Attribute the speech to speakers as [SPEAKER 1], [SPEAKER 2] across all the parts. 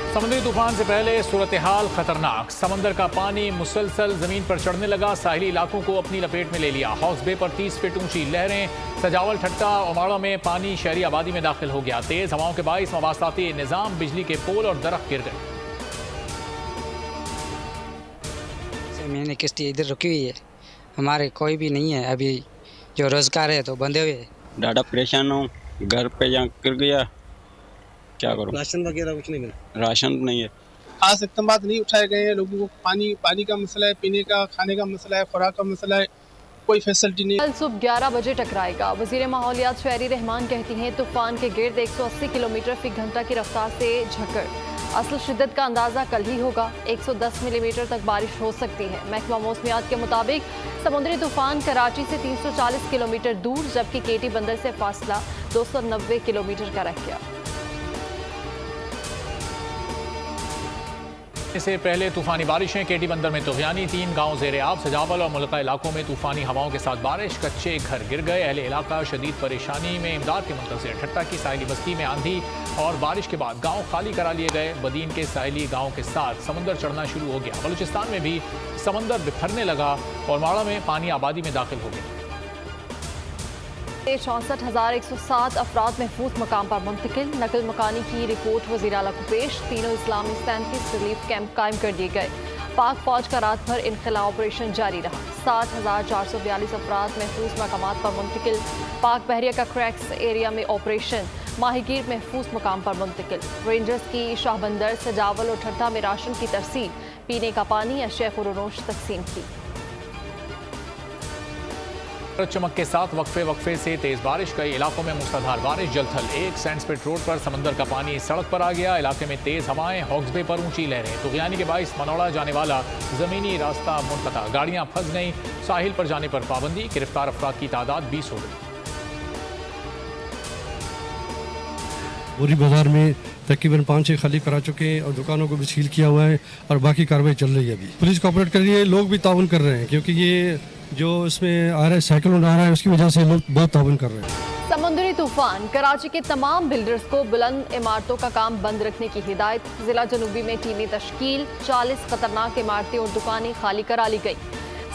[SPEAKER 1] समुद्री तूफान से पहले सूरत हाल खतरनाक। समंदर का पानी मुसलसल जमीन पर चढ़ने लगा, साहिली इलाकों को अपनी लपेट में ले लिया। हॉक्स बे पर 30 फीट ऊंची लहरें, सजावल, ठट्टा, ओमाड़ा में पानी शहरी आबादी में दाखिल हो गया। तेज हवाओं के बाइस मवासलाती निजाम, बिजली के पोल और दरख्त गिर गए।
[SPEAKER 2] मैंने किश्ती इधर रुकी हुई है, हमारे कोई भी नहीं है अभी, जो रोजगार है तो बंधे हुए।
[SPEAKER 3] ज़्यादा परेशान हूँ, घर पे यहाँ गिर गया, क्या करूँ।
[SPEAKER 4] राशन वगैरह कुछ नहीं मिला?
[SPEAKER 3] राशन नहीं है।
[SPEAKER 5] खास इकदाम नहीं उठाए गए हैं। लोगों को पानी का मसला है, पीने का, खाने का मसला है, खुराक का मसला है, कोई फैसिलिटी नहीं।
[SPEAKER 6] कल सुबह 11 बजे टकराएगा। वजीर माहौलियात शहरी रहमान कहती हैं तूफान के गिर्द 180 किलोमीटर फी घंटा की रफ्तार से झक्कड़। असल शिद्दत का अंदाजा कल ही होगा। 110 मिलीमीटर तक बारिश हो सकती है। महकमा मौसमियात के मुताबिक समुद्री तूफान कराची से 340 किलोमीटर दूर, जबकि केटी बंदर से फासला 290 किलोमीटर का रह गया।
[SPEAKER 1] इससे पहले तूफानी बारिशें, केटी बंदर में तुगयानी, 3 गांव ज़ेरे आब, सजावल और मुल्का इलाकों में तूफानी हवाओं के साथ बारिश, कच्चे घर गिर गए। अहले इलाका शदीद परेशानी में, इमदाद के मुंतज़िर। ठट्टा की साहिली बस्ती में आंधी और बारिश के बाद गांव खाली करा लिए गए। बदीन के साहिली गांव के साथ समंदर चढ़ना शुरू हो गया। बलूचिस्तान में भी समंदर बिखरने लगा और माड़ा में पानी आबादी में दाखिल हो गया।
[SPEAKER 6] 64,107 अफराद महफूज मकाम पर मुंतकिल। नकल मकानी की रिपोर्ट वज़ीर आला को पेश। तीनों इस्लामी 37 रिलीफ कैंप कायम कर दिए गए। पाक फौज का रात भर इनखला ऑपरेशन जारी रहा। 60,442 अफराद महफूज मकामात पर मुंतकिल। पाक बहरिया का क्रैक्स एरिया में ऑपरेशन। माहिगीर महफूज मकाम पर मुंतकिल। रेंजर्स की शाहबंदर, सजावल और ठट्टा में राशन की तरसील, पीने का पानी, अशिया खुरोनोश तकसीम की।
[SPEAKER 1] चमक के साथ वक्फे से तेज बारिश। कई इलाकों में मूसलाधार बारिश, जलथल। एक सैंडस्पिट रोड पर समंदर का पानी सड़क पर आ गया। इलाके में तेज हवाएं, हॉक्स बे पर ऊंची लहरें। तुगयानी के बाइस मनौड़ा जाने वाला जमीनी रास्ता मुनक़ता, गाड़ियां फंस गईं। साहिल पर जाने पर पाबंदी। गिरफ्तार अफराद की तादाद 20 हो गई।
[SPEAKER 7] पूरी बाजार में तकरीबन 5-6 खाली करा चुके हैं और दुकानों को भी सील किया हुआ है और बाकी कार्रवाई चल रही है। अभी पुलिस कोऑपरेट कर रही है, लोग भी ताउन कर रहे हैं, क्योंकि ये जो इसमें आ रहा है, साइक्लोन आ रहा है, उसकी वजह से लोग बहुत ताउन कर रहे हैं।
[SPEAKER 6] समुद्री तूफान, कराची के तमाम बिल्डर्स को बुलंद इमारतों का काम बंद रखने की हिदायत। जिला जनूबी में टीमें तश्कील। 40 खतरनाक इमारतें और दुकानें खाली करा ली गई।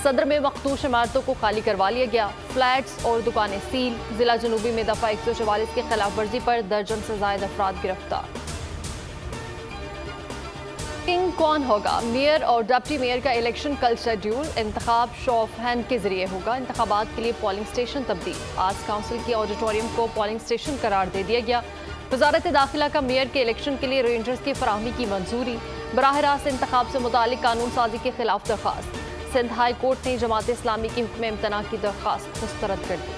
[SPEAKER 6] सदर में मखदूश इमारतों को खाली करवा लिया गया। फ्लैट्स और दुकानें सील। जिला जनूबी में दफा 144 की खिलाफ वर्जी पर दर्जन से ज्यादा अफराद गिरफ्तार। किंग कौन होगा? मेयर और डिप्टी मेयर का इलेक्शन कल शेड्यूल। इंतखाब शो ऑफ हैंड के जरिए होगा। इंतखाबात के लिए पोलिंग स्टेशन तब्दील। आज काउंसिल की ऑडिटोरियम को पोलिंग स्टेशन करार दे दिया गया। वजारत दाखिला का मेयर के इलेक्शन के लिए रेंजर्स की फराहमी की मंजूरी। बराह रास्त इंतखाब से मुतालिक कानून साजी के खिलाफ दरख्वास्त। सिंध हाई कोर्ट ने जमात इस्लामी की हुक्म इम्तना की दरख्वास्त मुस्तरद कर दी।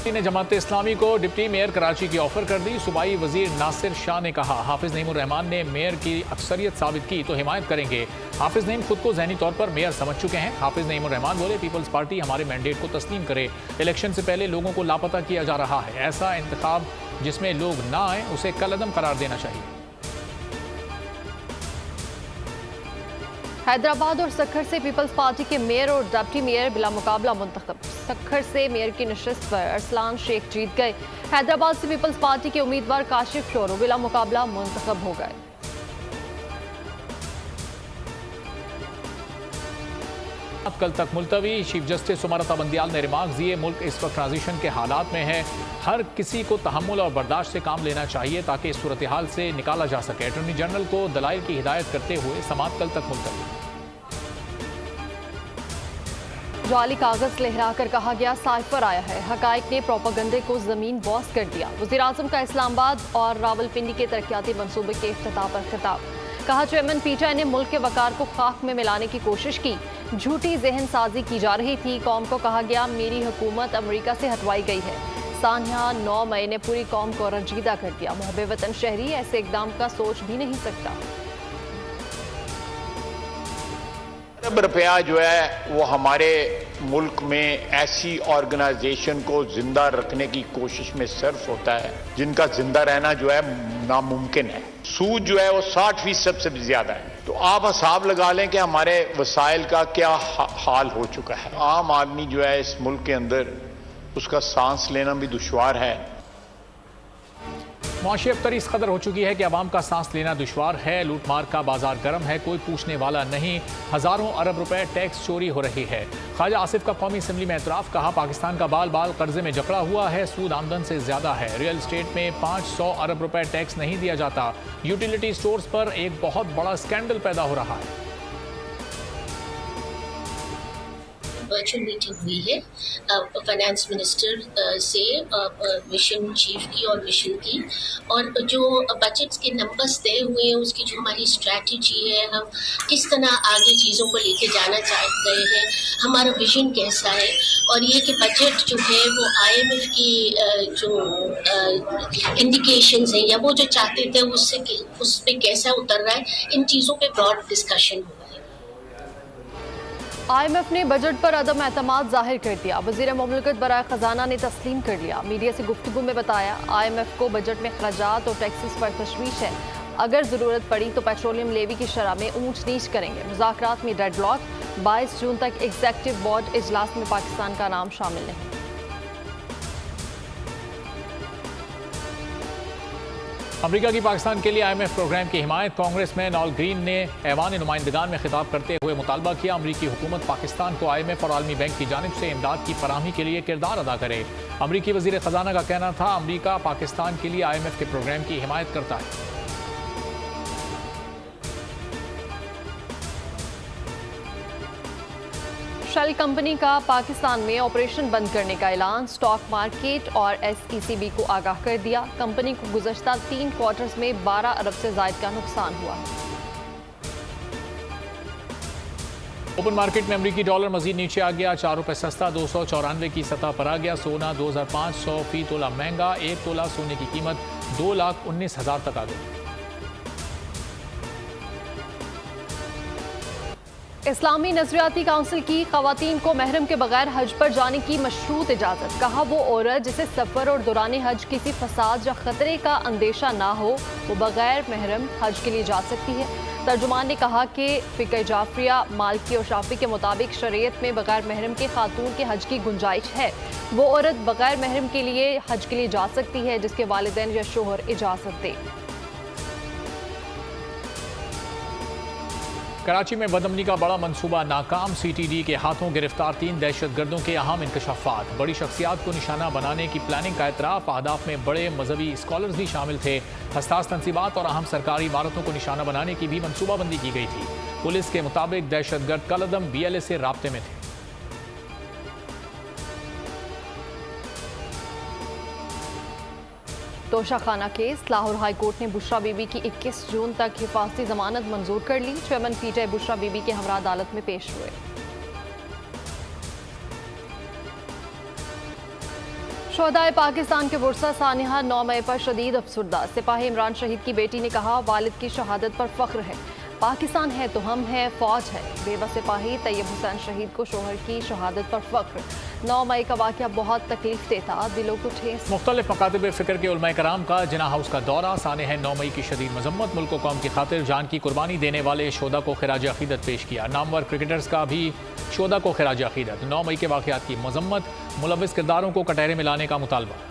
[SPEAKER 1] ने जमात इस्लामी को डिप्टी मेयर कराची की ऑफर कर दी। सूबाई वजीर नासिर शाह ने कहा, हाफिज नईमुर रहमान ने मेयर की अक्सरियत साबित की तो हिमायत करेंगे। हाफिज नईम खुद को ज़हनी तौर पर मेयर समझ चुके हैं। हाफिज नईमुर रहमान बोले, पीपल्स पार्टी हमारे मैंडेट को तस्लीम करे। इलेक्शन से पहले लोगों को लापता किया जा रहा है। ऐसा इंतखाब जिसमें लोग ना आए उसे कलअदम करार देना चाहिए।
[SPEAKER 6] हैदराबाद और सक्खर से पीपल्स पार्टी के मेयर और डिप्टी मेयर बिला मुकाबला मुंतखब। सक्खर से मेयर की नशिस्त पर अरसलान शेख जीत गए। हैदराबाद से पीपल्स पार्टी के उम्मीदवार काशिफ शोरो बिला मुकाबला मुंतखब हो गए।
[SPEAKER 1] कल तक मुलतवी। चीफ जस्टिस उमरता बंदियाल ने रिमार्क दिए, मुल्क इस वक्त ट्रांजिशन के हालात में है। हर किसी को तहम्मुल और बर्दाश्त से काम लेना चाहिए ताकि इस सूरत हाल से निकाला जा सके। अटॉर्नी जनरल को दलाइल की हिदायत करते हुए समाअत कल तक मुलतवी।
[SPEAKER 6] जाली कागज लहरा कर कहा गया साइफर आया है। हकाइक ने प्रोपागंडे को जमीन बॉस कर दिया। वज़ीर आज़म का इस्लामाबाद और रावलपिंडी के तरक्याती मंसूबे के इफ्तिताह पर खिताब। कहा, चेयरमैन पीटीआई ने मुल्क के वकार को खाक में मिलाने की कोशिश की। झूठी जहन साजी की जा रही थी। कौम को कहा गया, मेरी हुकूमत अमेरिका से हटवाई गई है। सानिया 9 मई ने पूरी कौम को रंजीदा कर दिया। मुहब्बे वतन शहरी ऐसे इकदाम का सोच भी नहीं सकता।
[SPEAKER 8] अरब रुपया जो है वो हमारे मुल्क में ऐसी ऑर्गेनाइजेशन को जिंदा रखने की कोशिश में सर्फ होता है जिनका जिंदा रहना जो है नामुमकिन है। सूद जो है वो 60% से भी ज्यादा है। तो आप हिसाब लगा लें कि हमारे वसाइल का क्या हाल हो चुका है। आम आदमी जो है इस मुल्क के अंदर उसका सांस लेना भी दुश्वार है।
[SPEAKER 1] मुआशी अबतरी इस कदर हो चुकी है कि अवाम का सांस लेना दुश्वार है। लूटमार का बाजार गर्म है, कोई पूछने वाला नहीं। हजारों अरब रुपए टैक्स चोरी हो रही है। ख्वाजा आसिफ का कौमी असम्बली में एतराफ़, कहा पाकिस्तान का बाल बाल कर्जे में जकड़ा हुआ है, सूद आमदन से ज्यादा है। रियल स्टेट में 500 अरब रुपए टैक्स नहीं दिया जाता। यूटिलिटी स्टोर्स पर एक बहुत बड़ा स्कैंडल पैदा हो रहा है।
[SPEAKER 4] वर्चुअल मीटिंग हुई है फाइनेंस मिनिस्टर से मिशन चीफ की और मिशन की, और जो बजट्स के नंबर्स तय हुए हैं उसकी जो हमारी स्ट्रैटेजी है, हम किस तरह आगे चीज़ों को लेके जाना चाह रहे हैं, हमारा विजन कैसा है, और ये कि बजट जो है वो IMF की जो इंडिकेशंस हैं या वो जो चाहते थे उससे उस पर कैसा उतर रहा है, इन चीज़ों पे ब्रॉड डिस्कशन हुआ है।
[SPEAKER 6] IMF ने बजट पर अदम एतमाद जाहिर कर दिया। वज़ीर मुमलिकत बराए खजाना ने तस्लीम कर लिया। मीडिया से गुफ्तगू में बताया, IMF को बजट में खर्चात और टैक्सेस पर तशवीश है। अगर ज़रूरत पड़ी तो पेट्रोलियम लेवी की शरह में ऊंच नीच करेंगे। मुज़ाकरात में डेडलॉक, 22 जून तक एग्जेक्टिव बोर्ड इजलास में पाकिस्तान का नाम शामिल नहीं।
[SPEAKER 1] अमेरिका की पाकिस्तान के लिए IMF प्रोग्राम की हिमायत। कांग्रेसमैन ऑल ग्रीन ने ऐवान नुमाइंदगान में खिताब करते हुए मुतालबा किया, अमरीकी हुकूमत पाकिस्तान को IMF और आलमी बैंक की जानिब से इमदाद की फराहमी के लिए किरदार अदा करे। अमरीकी वज़ीर ख़जाना का कहना था, अमरीका पाकिस्तान के लिए IMF के प्रोग्राम की हिमायत करता है।
[SPEAKER 6] शेल कंपनी का पाकिस्तान में ऑपरेशन बंद करने का ऐलान। स्टॉक मार्केट और SECB को आगाह कर दिया। कंपनी को गुज़श्ता 3 क्वार्टर्स में 12 अरब से ज़ायद का नुकसान हुआ है।
[SPEAKER 1] ओपन मार्केट में अमरीकी डॉलर मजीद नीचे आ गया, 4 रुपए सस्ता 294 की सतह पर आ गया। सोना 2500 फी तोला महंगा, 1 तोला सोने की कीमत 2,19,000 तक आ गई।
[SPEAKER 6] इस्लामी नजरियाती काउंसिल की खवातीन को महरम के बगैर हज पर जाने की मशरूत इजाज़त। कहा, वो औरत जिसे सफ़र और दौरान हज किसी फसाद या खतरे का अंदेशा ना हो, वो बगैर महरम हज के लिए जा सकती है। तर्जुमान ने कहा कि फ़िक़्ह जाफ़रिया, मालिकी और शाफ़ी के मुताबिक शरीयत में बगैर महरम के खातून के हज की गुंजाइश है। वो औरत बगैर महरम के लिए हज के लिए जा सकती है जिसके वालिदैन या शोहर इजाज़त दे।
[SPEAKER 1] कराची में बदअमनी का बड़ा मंसूबा नाकाम। CTD के हाथों गिरफ्तार 3 दहशतगर्दों के अहम इंकशाफात। बड़ी शख्सियात को निशाना बनाने की प्लानिंग का एतराफ़। अहदाफ में बड़े मजहबी स्कॉलर्स भी शामिल थे। हसास तंसीबात और अहम सरकारी इमारतों को निशाना बनाने की भी मनसूबाबंदी की गई थी। पुलिस के मुताबिक दहशतगर्द कलअदम BLA से राब्ते में थे।
[SPEAKER 6] Toshakhana case. Lahore high court ने बुशरा बीबी की 21 जून तक हिफाजती जमानत मंजूर कर ली। चेयरमैन PTI बुशरा बीबी के हमरा अदालत में पेश हुए। शोहदाए पाकिस्तान के बुरसा सानिहा 9 मई पर शदीद अफसुर्दा। सिपाही इमरान शहीद की बेटी ने कहा, वालिद की शहादत पर फख्र है। पाकिस्तान है तो हम हैं, फौज है। बेवा सिपाही तैयब हुसैन शहीद को शोहर की शहादत पर फख्र। 9 मई का वाक़या बहुत तकलीफ देता, दिलों को ठेस।
[SPEAKER 1] मुख्तलिफ मकातिब फ़िक्र के उलमाए कराम का जिना हाउस का दौरा। साने है 9 मई की शदीद मजम्मत। मुल्क कौम की खातिर जान की कुर्बानी देने वाले शोदा को खिराज अकीदत पेश किया। नामवर क्रिकेटर्स का भी शोदा को खिराज अकीदत। 9 मई के वाक़यात की मजम्मत। मुलव्विस किरदारों को कटहरे में लाने का मुतालबा।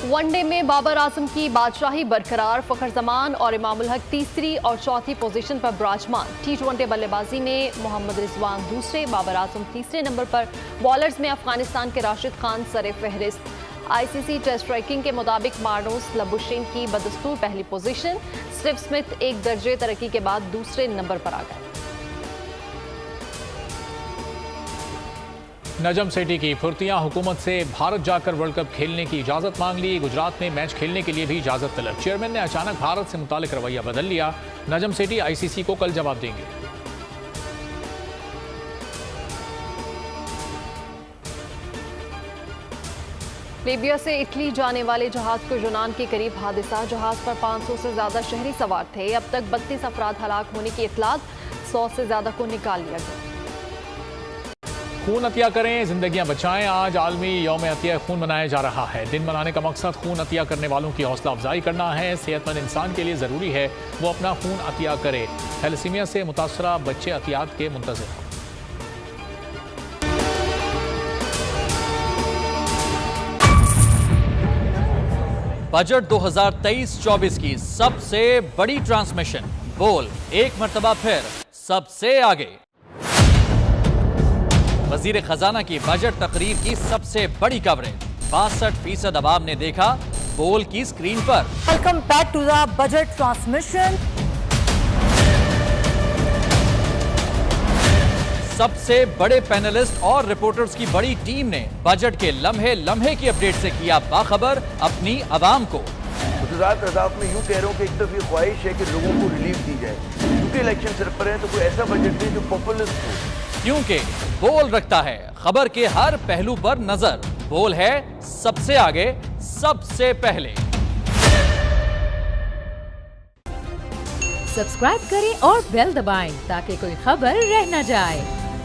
[SPEAKER 6] वनडे में बाबर आजम की बादशाही बरकरार। फखर जमान और इमामुल हक तीसरी और चौथी पोजीशन पर विराजमान। T20 बल्लेबाजी में मोहम्मद रिजवान दूसरे, बाबर आजम तीसरे नंबर पर। बॉलर्स में अफगानिस्तान के राशिद खान सरे फहरिस्त। ICC टेस्ट रैंकिंग के मुताबिक मार्नोस लबुशेन की बदस्तूर पहली पोजीशन। स्टीव स्मिथ 1 दर्जे तरक्की के बाद दूसरे नंबर पर आ गए।
[SPEAKER 1] नजम सेठी की फुर्तियां। हुकूमत से भारत जाकर वर्ल्ड कप खेलने की इजाज़त मांग ली। गुजरात में मैच खेलने के लिए भी इजाज़त तलब। चेयरमैन ने अचानक भारत से मुतालिक रवैया बदल लिया। नजम सेठी ICC को कल जवाब देंगे।
[SPEAKER 6] लीबिया से इटली जाने वाले जहाज को यूनान के करीब हादसा। जहाज पर 500 से ज्यादा शहरी सवार थे। अब तक 32 अफराद हलाक होने की इतलात। 100 से ज्यादा को निकाल लिया गया।
[SPEAKER 1] खून अतिया करें, जिंदगियां बचाएं। आज आलमी यौम अतिया खून मनाया जा रहा है। दिन मनाने का मकसद खून अतिया करने वालों की हौसला अफजाई करना है। सेहतमंद इंसान के लिए ज़रूरी है वो अपना खून अतिया करे। थैलेसीमिया से मुतासरा बच्चे अतियात के मुंतज़िर।
[SPEAKER 9] बजट 2023-24 की सबसे बड़ी ट्रांसमिशन। बोल एक मर्तबा फिर सबसे आगे। वजीर खजाना की बजट तकरीर की सबसे बड़ी कवरेज। 62% अवाम ने देखा बोल की स्क्रीन पर।
[SPEAKER 10] Welcome back to the budget transmission.
[SPEAKER 9] सबसे बड़े पैनलिस्ट और रिपोर्टर्स की बड़ी टीम ने बजट के लम्हे लम्हे की अपडेट से किया बाखबर अपनी आवाम को।
[SPEAKER 11] गुजरात रजाक में यूं कह रहा हूं कि एक तरफ ये ख्वाहिश है कि लोगों को रिलीफ दी जाए, क्योंकि इलेक्शन सिर पर है, तो कोई ऐसा बजट दे जो पॉपुलिस्ट हो।
[SPEAKER 9] क्योंकि बोल रखता है खबर के हर पहलू पर नजर। बोल है सबसे आगे, सबसे पहले।
[SPEAKER 10] सब्सक्राइब करें और बेल दबाएं ताकि कोई खबर रह न जाए।